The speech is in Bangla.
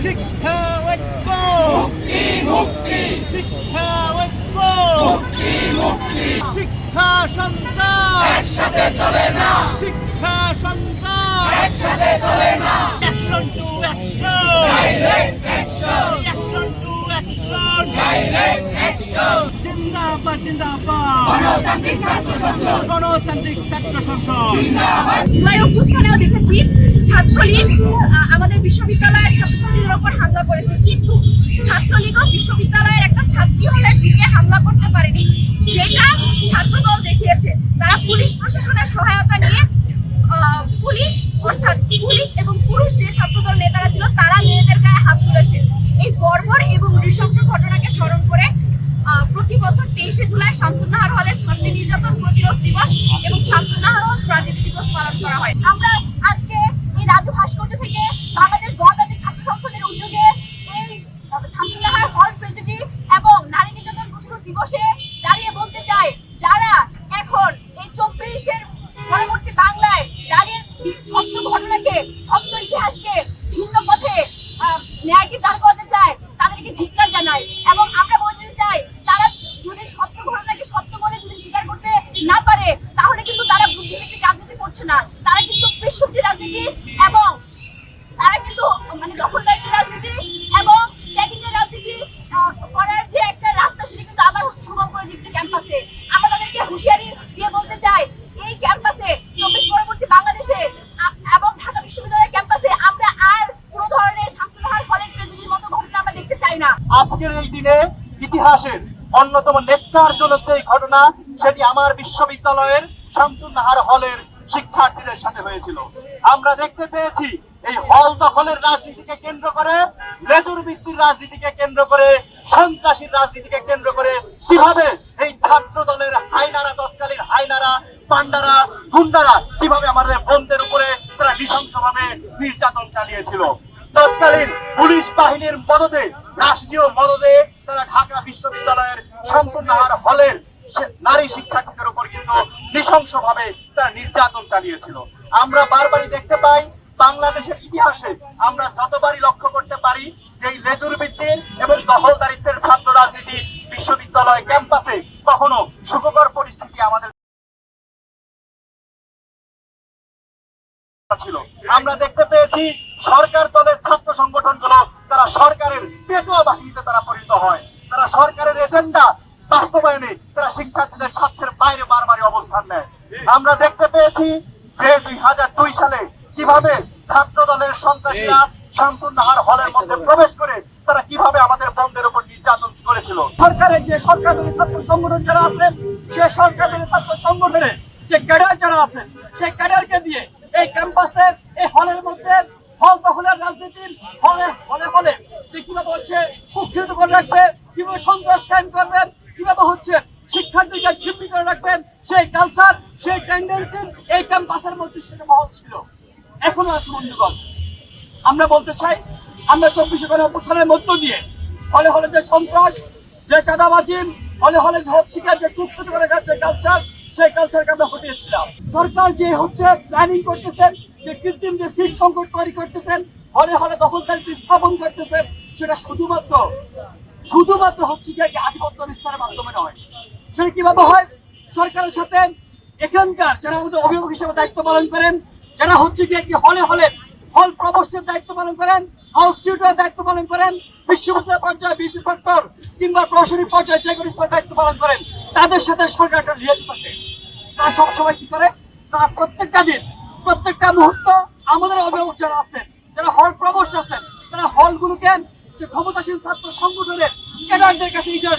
শিক্ষা ঐক্য, শিক্ষা ঐক্য, শিক্ষা সন্ত্রাস একসাথে চলে না, শিক্ষা সন্ত্রাস একসাথে চলে না। Action to action, direct action, action to action, direct action. জিন্দাবাদ জিন্দাবাদ গণতান্ত্রিক ছাত্র সংসদ, গণতান্ত্রিক ছাত্র সংসদ জিন্দাবাদ। জুলাই অভ্যুত্থানেও দেখেছি ছাত্রলীগ আমাদের বিশ্ববিদ্যালয়ের ছাত্রছাত্রীদের উপর হামলা করেছে, কিন্তু ছাত্রলীগও বিশ্ববিদ্যালয়ের একটা ছাত্রী হলের দিকে হামলা করতে পারেনি, যেটা ছাত্রদল দেখিয়েছে। তারা পুলিশ প্রশাসনের সহায়তা নিয়ে পুলিশ অর্থাৎ পুলিশ এবং পুরুষ যে ছাত্রদল নেতারা ছিল তারা মেয়েদের গায়ে হাত তুলেছে। এই বর্বর এবং নৃশংস ঘটনাকে স্মরণ করে প্রতি বছর 23শে জুলাই শামসুন্নাহার হলের ছাত্রী নির্যাতন প্রতিরোধ দিবস এবং শামসুন্নাহার হল ট্র্যাজেডি দিবস পালন করা হয়। আমরা আজকে এই রাজু ভাস্কর্য থেকে বাংলাদেশ গণতান্ত্রিক ছাত্র সংসদের উদ্যোগে এই শামসুন্নাহার হল ট্র্যাজেডি এবং নারী নির্যাতন প্রতিরোধ দিবসে দাঁড়িয়ে বলতে চাই, যারা এখন এই 24-এর পরবর্তী বাংলায় দাঁড়িয়ে সত্য ঘটনাকে, সত্য ইতিহাসকে ভিন্ন পথে ন্যায়কে দাঁড় করাতে চায়, তাদেরকে ধিক্কার জানাই। এবং আমরা বলতে চাই, তারা যদি সত্য ঘটনাকে সত্য বলে যদি স্বীকার করতে না পারে, তাহলে কিন্তু তারা বুদ্ধিভিত্তিক রাজনীতি করছে না, তারা কিন্তু পেশশক্তি রাজনীতি এবং তারা কিন্তু মানে দখলদারিত্বের রাজনীতি এবং ট্যাগিংয়ের রাজনীতি করার যে একটা রাস্তা, সেটা কিন্তু আবার সুগম করে দিচ্ছে ক্যাম্পাসে। আমরা তাদেরকে হুঁশিয়ারি দিয়ে বলতে চাই, এই ক্যাম্পাসে 24 পরবর্তী বাংলাদেশে এবং ঢাকা বিশ্ববিদ্যালয়ের ক্যাম্পাসে আমরা আর কোনো ধরনের শামসুন্নাহার হলের ট্র্যাজেডির মতো ঘটনা আমরা দেখতে চাই না। আজকের এই দিনে ইতিহাসের অন্যতম ন্যক্কারজনক যে ঘটনা, সেটি আমার বিশ্ববিদ্যালয়ের শামসুন্নাহার হলের শিক্ষার্থীদের সাথে হয়েছিল। আমরা দেখতে পেয়েছি এই হল দখলের রাজনীতিকে কেন্দ্র করে, লেজুর ভিত্তির রাজনীতিকে কেন্দ্র করে, সন্ত্রাসীর রাজনীতিকে কেন্দ্র করে কিভাবে এই ছাত্র দলের হাইনারা, তৎকালীন হাইনারা, পান্ডারা, গুন্ডারা কিভাবে আমাদের বোনদের উপরে তারা নৃশংসভাবে নির্যাতন চালিয়েছিল। তৎকালীন পুলিশ বাহিনীর মদদে, রাষ্ট্রীয় মদদে তারা ঢাকা বিশ্ববিদ্যালয়ের শামসুন্নাহার হলের নারী শিক্ষার্থীদের উপর কিন্তু নৃশংসভাবে তারা নির্যাতন চালিয়েছিল। আমরা বারবারই দেখতে পাই বাংলাদেশের ইতিহাসে, আমরা যতবারই লক্ষ্য করতে পারি যে এই লেজুর ভিত্তির এবং দখলদারিত্বের ছাত্র রাজনীতি বিশ্ববিদ্যালয় ক্যাম্পাসে কখনো সুখকর পরিস্থিতি আমাদের ছিল। আমরা দেখতে পেয়েছি সরকার দলের ছাত্র সংগঠনগুলো তারা সরকারের পেটোয়া বাহিনীতে তারা পরিণত হয়, তারা সরকারের এজেন্ডা বাস্তবায়নে তারা শিক্ষার্থীদের স্বার্থের বাইরে বারবারই অবস্থান নেয়। আমরা দেখতে পেয়েছি যে 2002 সালে কিভাবে ছাত্র দলের সন্ত্রাসীরা শামসুন্নাহার হলের মধ্যে প্রবেশ করে তারা কিভাবে আমাদের বোনদের উপর নির্যাতন করেছিল। সরকারের যে সরকারি ছাত্র সংগঠন যারা আছেন, সে সরকারি ছাত্র সংগঠনের যে ক্যাডার যারা আছেন, সেই ক্যাডারকে দিয়ে এই ক্যাম্পাসের এই হলের মধ্যে হল দখলের রাজনীতির হলে যে কিভাবে হচ্ছে কুক্ষিগত করে রাখবে, কিভাবে সন্ত্রাস কায়েম করবেন, কিভাবে হচ্ছে শিক্ষার্থীকে ছিপি করে রাখবেন, সেই কালচার, সেই টেন্ডেন্সি এই ক্যাম্পাসের মধ্যে সেটা মহল ছিল, এখনো আছে। বন্ধুগণ, আমরা বলতে চাই, আমরা 24 গণঅভ্যুত্থানের মধ্য দিয়ে হলে হলে যে সন্ত্রাস, যে চাঁদাবাজি, হলে হলে হচ্ছে যে কুক্ষিগত করে যে কালচার, সেই কালচারকে আমরা হটিয়েছিলাম। সরকার যে হচ্ছে প্ল্যানিং করতেছেন, যে কৃত্রিম যে সিট সংকট তৈরি করতেছেন, হলে হলে দখলদারিত্ব স্থাপন করতেছেন, সেটা শুধুমাত্র হচ্ছে কি আধিপত্য বিস্তারের মাধ্যমে নয়। সেটা কিভাবে হয়? সরকারের সাথে এখানকার যারা আমাদের অভিভাবক হিসেবে দায়িত্ব পালন করেন, যারা হচ্ছে কি হলে হল প্রবোস্টের দায়িত্ব পালন করেন, হাউস টিউটরের দায়িত্ব পালন করেন, বিশ্ববিদ্যালয় পর্যায়ে বিসি ফ্যাক্টর কিংবা প্রশাসনিক পর্যায়ে যে কোনো স্তরে দায়িত্ব পালন করেন, তাদের সাথে সরকার একটা লিয়াজ থাকে। তারা সবসময় কি করে? তারা প্রত্যেকটা দিন, প্রত্যেকটা মুহূর্ত আমাদের অভিভাবক যারা আছেন, যারা হল প্রবোস্ট আছেন, তারা হলগুলোকে যে ক্ষমতাসীন ছাত্র সংগঠনের ক্যাডারদের কাছে ইজারা